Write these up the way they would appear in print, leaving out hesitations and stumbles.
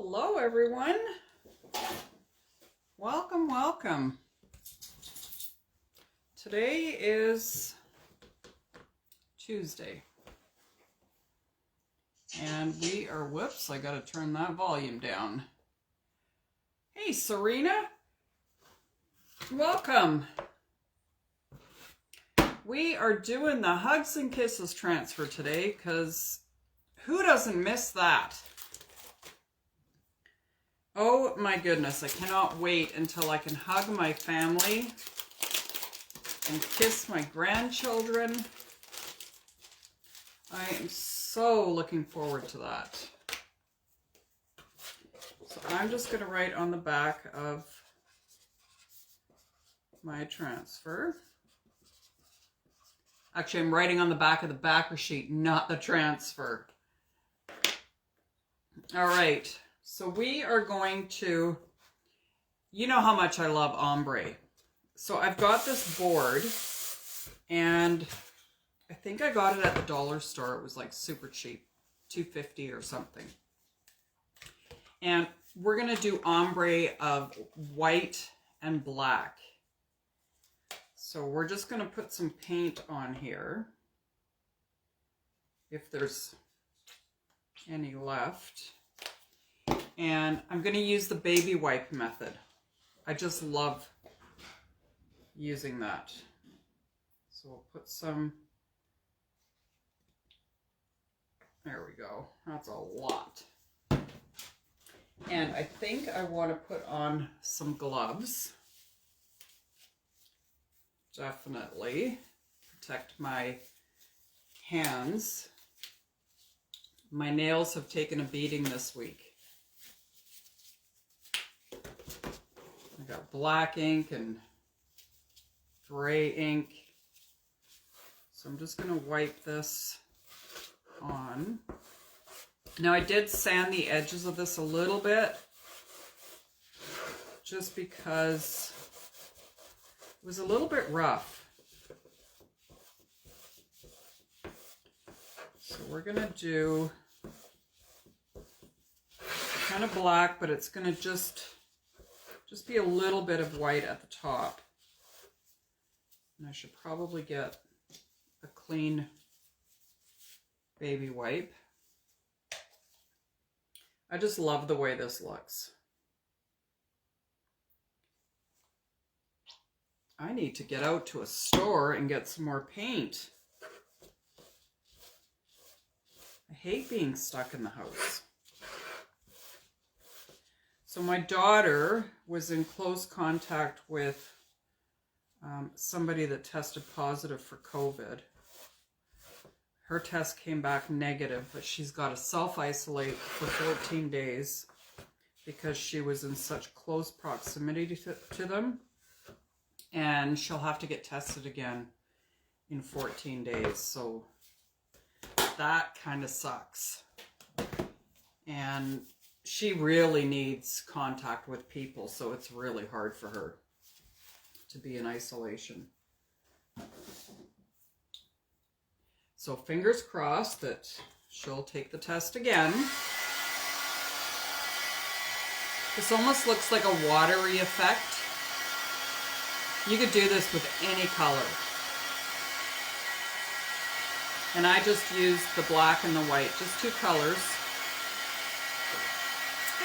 Hello everyone. Welcome, welcome. Today is Tuesday. And we are, whoops, I gotta turn that volume down. Hey Serena. Welcome. We are doing the Hugs and Kisses transfer today because who doesn't miss that? Oh my goodness, I cannot wait until I can hug my family and kiss my grandchildren. I am so looking forward to that. So I'm just going to write on the back of my transfer. Actually, I'm writing on the back of the backer sheet, not the transfer. All right. So we are going to, you know how much I love ombre. So I've got this board and I think I got it at the dollar store. It was like super cheap, $2.50 or something. And we're going to do ombre of white and black. So we're just going to put some paint on here, if there's any left. And I'm going to use the baby wipe method. I just love using that. So we'll put some, there we go. That's a lot. And I think I want to put on some gloves. Definitely protect my hands. My nails have taken a beating this week. I got black ink and gray ink. So I'm just going to wipe this on. Now I did sand the edges of this a little bit just because it was a little bit rough. So we're going to do kind of black, but it's going to just be a little bit of white at the top. And I should probably get a clean baby wipe. I just love the way this looks. I need to get out to a store and get some more paint. I hate being stuck in the house. So my daughter was in close contact with somebody that tested positive for COVID. Her test came back negative, but she's got to self-isolate for 14 days because she was in such close proximity to them. And she'll have to get tested again in 14 days. So that kind of sucks. And she really needs contact with people, so it's really hard for her to be in isolation. So fingers crossed that she'll take the test again. This almost looks like a watery effect. You could do this with any color. And I just used the black and the white, just two colors.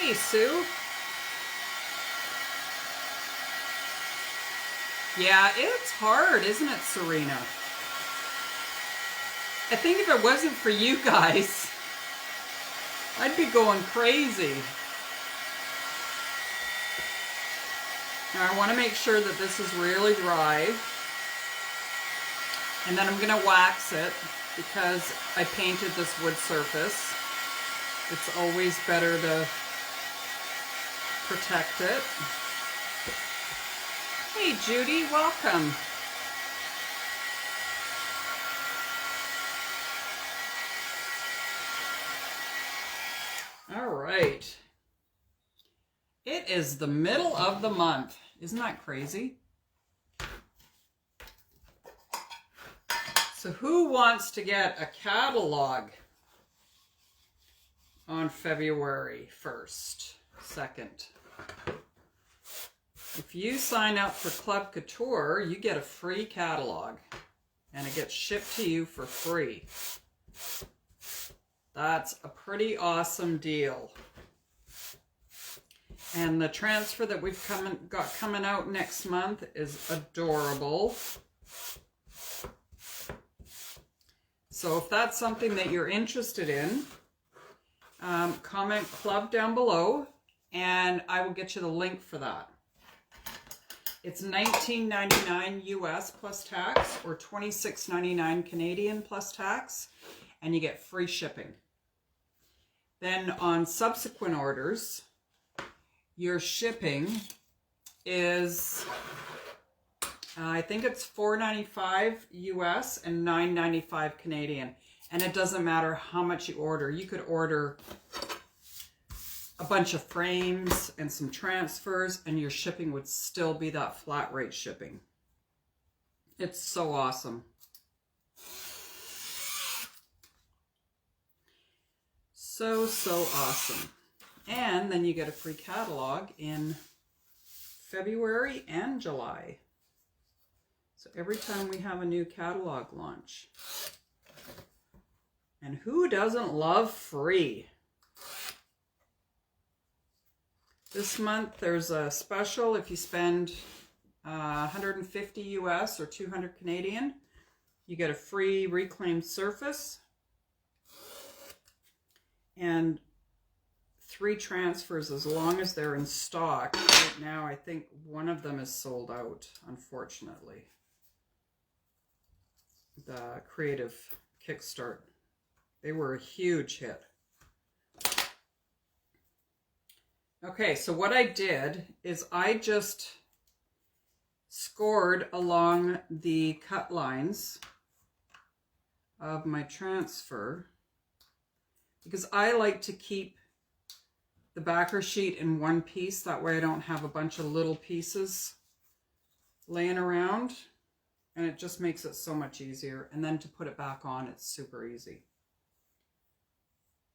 Hey, Sue. Yeah, it's hard, isn't it, Serena? I think if it wasn't for you guys, I'd be going crazy. Now I want to make sure that this is really dry. And then I'm going to wax it because I painted this wood surface. It's always better to protect it. Hey Judy, welcome. All right. It is the middle of the month. Isn't that crazy? So who wants to get a catalog on February 1st, 2nd. If you sign up for Club Couture, you get a free catalog and it gets shipped to you for free. That's a pretty awesome deal. And the transfer that we've got coming out next month is adorable. So if that's something that you're interested in, comment club down below and I will get you the link for that. It's $19.99 US plus tax or $26.99 Canadian plus tax, and you get free shipping. Then on subsequent orders, your shipping is, I think it's $4.95 US and $9.95 Canadian. And it doesn't matter how much you order. You could order a bunch of frames and some transfers and your shipping would still be that flat rate shipping. It's so awesome. So awesome. And then you get a free catalog in February and July. So every time we have a new catalog launch. And who doesn't love free? This month there's a special. If you spend 150 US or 200 Canadian, you get a free reclaimed surface and 3 transfers as long as they're in stock. Right now I think one of them is sold out, unfortunately. The Creative Kickstart. They were a huge hit. Okay, so what I did is I just scored along the cut lines of my transfer because I like to keep the backer sheet in one piece. That way I don't have a bunch of little pieces laying around, and it just makes it so much easier. And then to put it back on, it's super easy.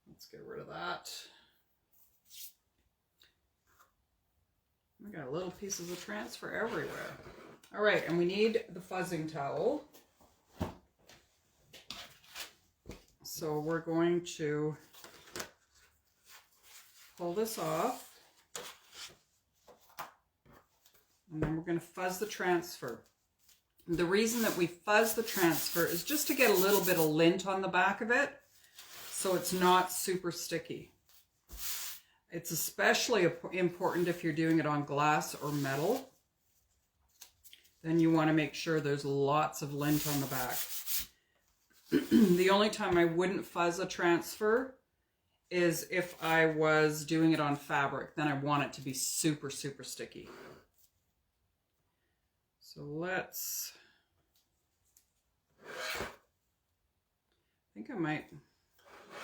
Let's get rid of that. We got little pieces of transfer everywhere. All right, and we need the fuzzing towel. So we're going to pull this off. And then we're going to fuzz the transfer. The reason that we fuzz the transfer is just to get a little bit of lint on the back of it, so it's not super sticky. It's especially important if you're doing it on glass or metal. Then you want to make sure there's lots of lint on the back. The only time I wouldn't fuzz a transfer is if I was doing it on fabric. Then I want it to be super, super sticky. So let's... I think I might...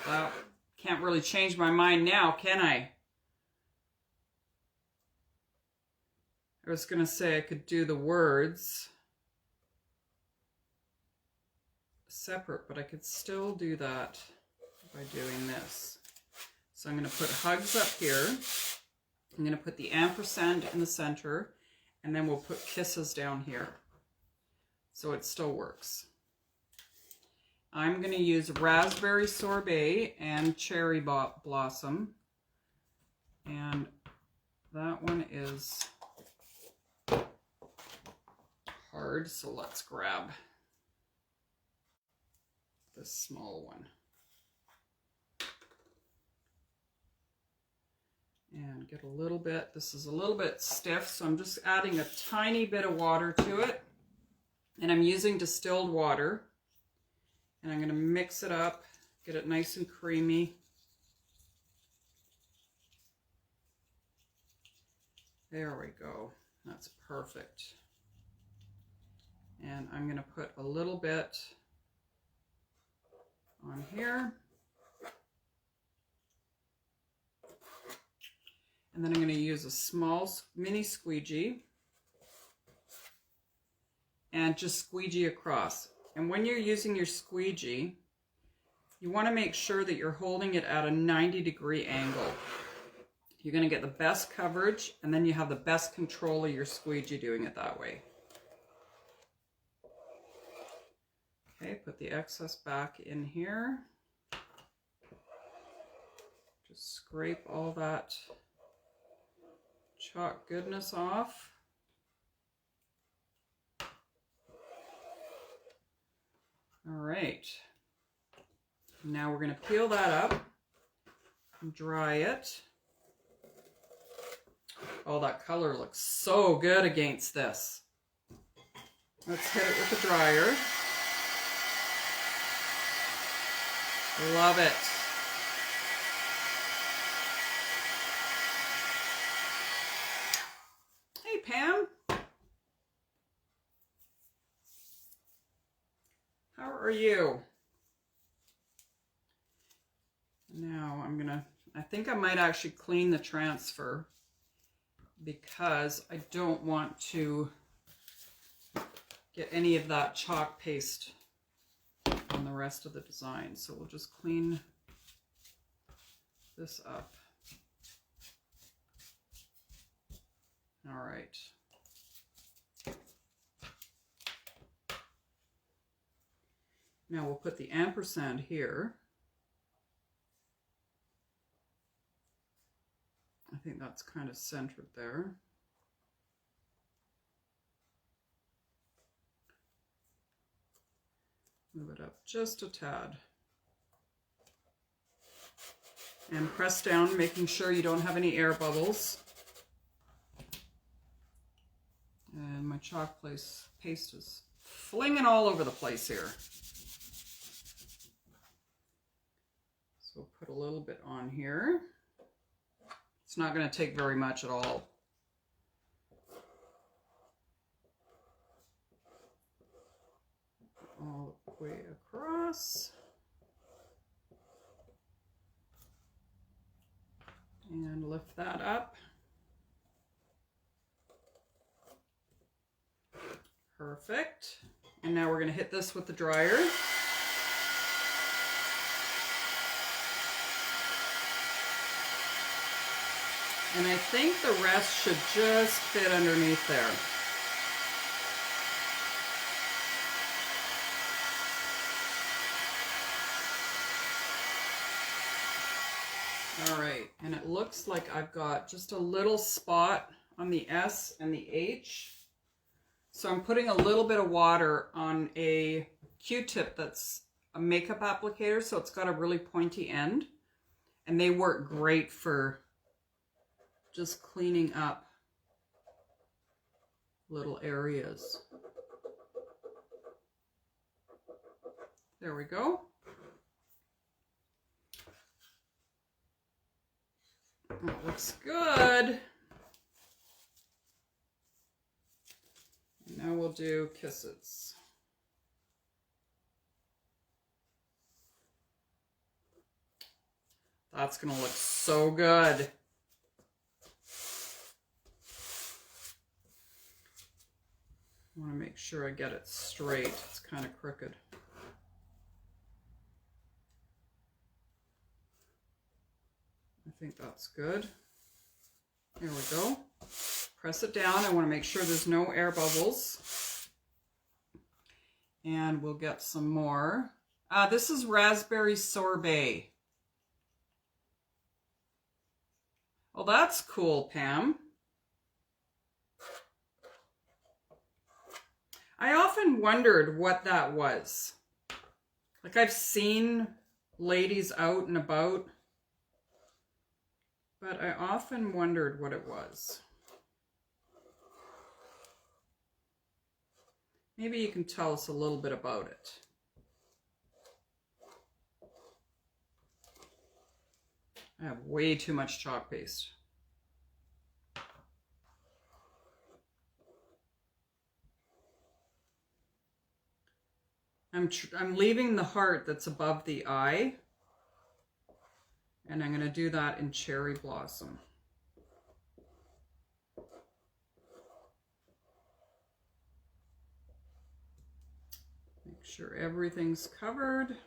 Well, can't really change my mind now, can I? I was going to say I could do the words separate, but I could still do that by doing this. So I'm going to put hugs up here. I'm going to put the ampersand in the center, and then we'll put kisses down here. So it still works. I'm going to use raspberry sorbet and cherry blossom. And that one is hard, so let's grab this small one. And get a little bit, this is a little bit stiff, so I'm just adding a tiny bit of water to it. And I'm using distilled water. And I'm going to mix it up, get it nice and creamy. There we go. That's perfect. And I'm going to put a little bit on here. And then I'm going to use a small mini squeegee and just squeegee across. And when you're using your squeegee, You want to make sure that you're holding it at a 90-degree angle. You're going to get the best coverage, and then you have the best control of your squeegee doing it that way. Okay, put the excess back in here. Just scrape all that chalk goodness off. All right. Now we're going to peel that up and dry it. Oh, that color looks so good against this. Let's hit it with the dryer. Love it. Hey, Pam. How are you? Now I think I might actually clean the transfer because I don't want to get any of that chalk paste on the rest of the design. So we'll just clean this up. All right. Now we'll put the ampersand here. I think that's kind of centered there. Move it up just a tad. And press down, making sure you don't have any air bubbles. And my chalk paste is flinging all over the place here. So put a little bit on here. It's not going to take very much at all. All the way across. And lift that up. Perfect. And now we're going to hit this with the dryer. And I think the rest should just fit underneath there. All right, and it looks like I've got just a little spot on the S and the H. So I'm putting a little bit of water on a Q-tip that's a makeup applicator, so it's got a really pointy end. And they work great for just cleaning up little areas. There we go. That looks good. And now we'll do kisses. That's gonna look so good. I want to make sure I get it straight. It's kind of crooked. I think that's good. There we go. Press it down. I want to make sure there's no air bubbles. And we'll get some more. This is raspberry sorbet. Oh, that's cool, Pam. I often wondered what that was. Like, I've seen ladies out and about, but I often wondered what it was. Maybe you can tell us a little bit about it. I have way too much chalk paste. I'm leaving the heart that's above the eye, and I'm going to do that in cherry blossom. Make sure everything's covered.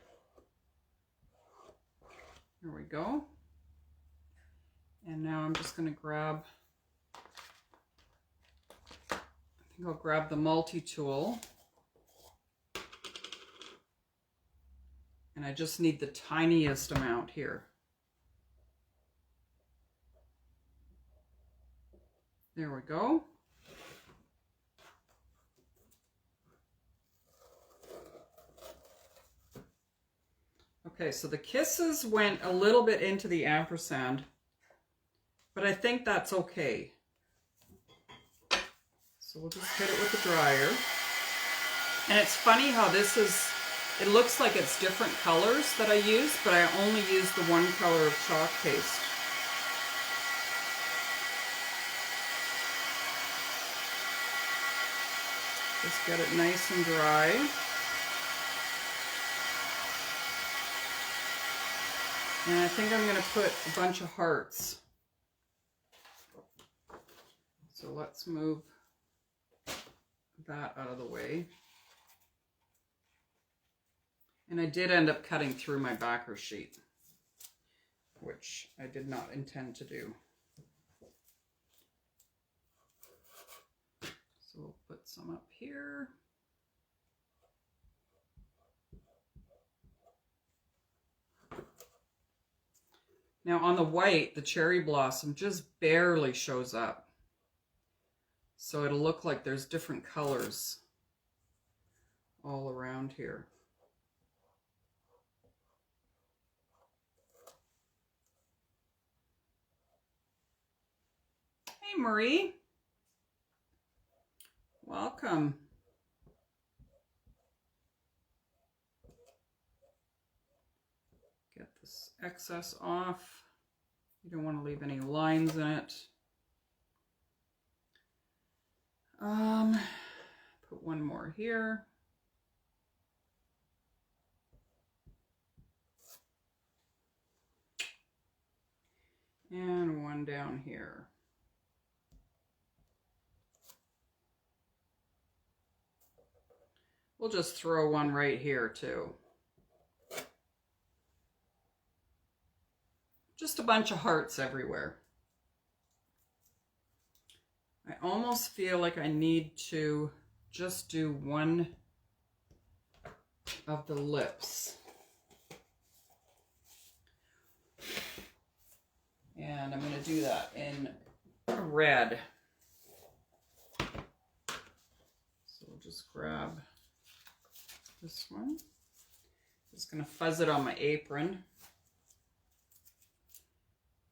There we go. And now I'm just going to grab, I think I'll grab the multi-tool. And I just need the tiniest amount here. There we go. Okay, so the kisses went a little bit into the ampersand, but I think that's okay. So we'll just hit it with the dryer. And it's funny how this is, it looks like it's different colors that I use, but I only use the one color of chalk paste. Just get it nice and dry. And I think I'm going to put a bunch of hearts. So let's move that out of the way. And I did end up cutting through my backer sheet, which I did not intend to do. So we'll put some up here. Now on the white, the cherry blossom just barely shows up. So it'll look like there's different colors all around here. Hey Marie, welcome. Get this excess off. You don't want to leave any lines in it. Put one more here. And one down here. We'll just throw one right here too. Just a bunch of hearts everywhere. I almost feel like I need to just do one of the lips. And I'm going to do that in red. So we'll just grab this one. Just going to fuzz it on my apron.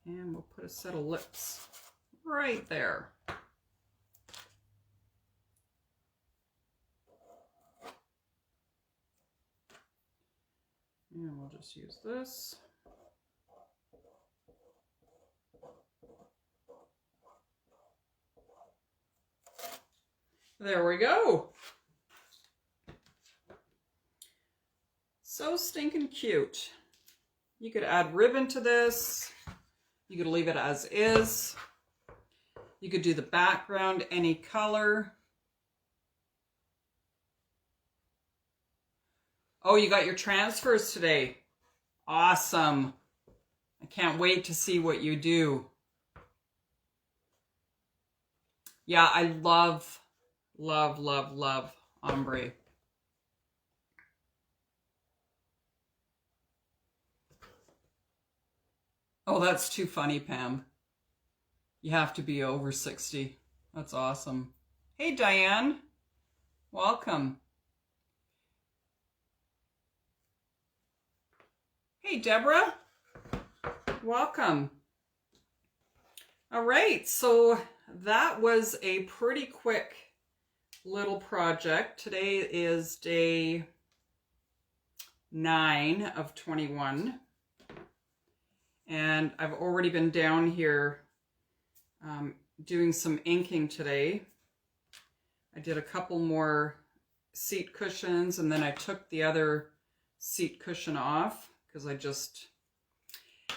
And we'll put a set of lips right there. And we'll just use this. There we go. So stinking cute. You could add ribbon to this. You could leave it as is. You could do the background any color. Oh, you got your transfers today. Awesome. I can't wait to see what you do. Yeah, I love, love, love, love ombre. Oh, that's too funny, Pam. You have to be over 60. That's awesome. Hey, Diane. Welcome. Hey, Deborah. Welcome. All right, so that was a pretty quick little project. Today is day 9 of 21. And I've already been down here doing some inking today. I did a couple more seat cushions, and then I took the other seat cushion off because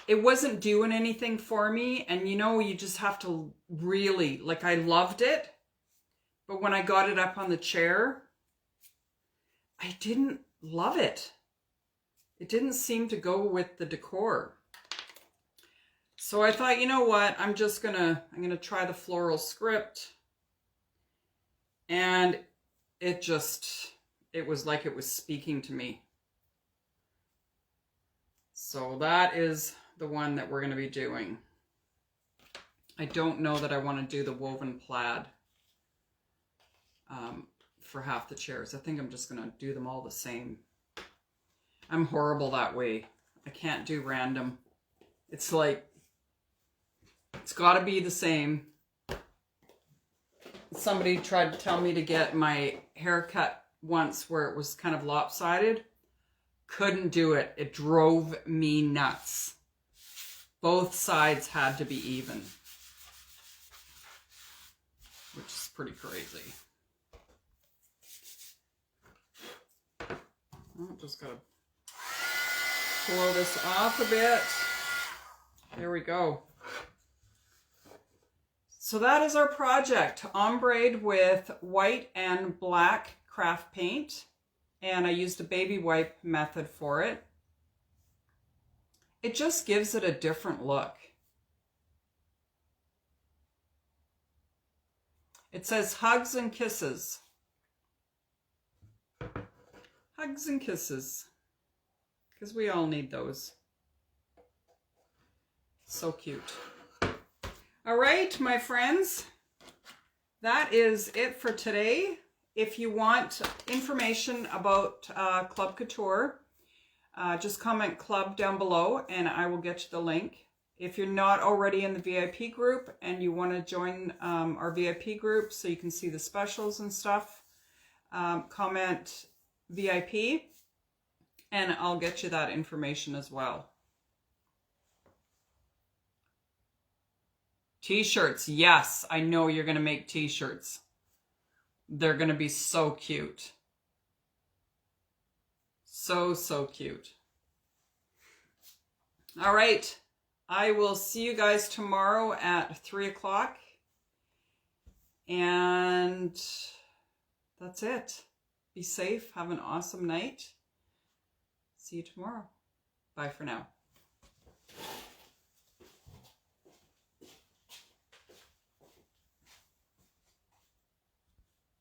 it wasn't doing anything for me. And you know, you just have to really, like, I loved it, but when I got it up on the chair, I didn't love it. It didn't seem to go with the decor. So I thought, you know what, I'm gonna try the floral script. And it was like it was speaking to me. So that is the one that we're going to be doing. I don't know that I want to do the woven plaid for half the chairs. I think I'm just going to do them all the same. I'm horrible that way. I can't do random. It's like, it's got to be the same. Somebody tried to tell me to get my hair cut once where it was kind of lopsided. Couldn't do it. It drove me nuts. Both sides had to be even, which is pretty crazy. Oh, just gotta blow this off a bit. There we go. So that is our project, ombre with white and black craft paint. And I used a baby wipe method for it. It just gives it a different look. It says hugs and kisses. Hugs and kisses. Because we all need those. So cute. All right, my friends. That is it for today. If you want information about Club Couture, just comment club down below and I will get you the link. If you're not already in the VIP group and you want to join our VIP group so you can see the specials and stuff, comment VIP and I'll get you that information as well. T-shirts, yes, I know you're going to make t-shirts. They're going to be so cute. So, so cute. All right. I will see you guys tomorrow at 3 o'clock. And that's it. Be safe. Have an awesome night. See you tomorrow. Bye for now.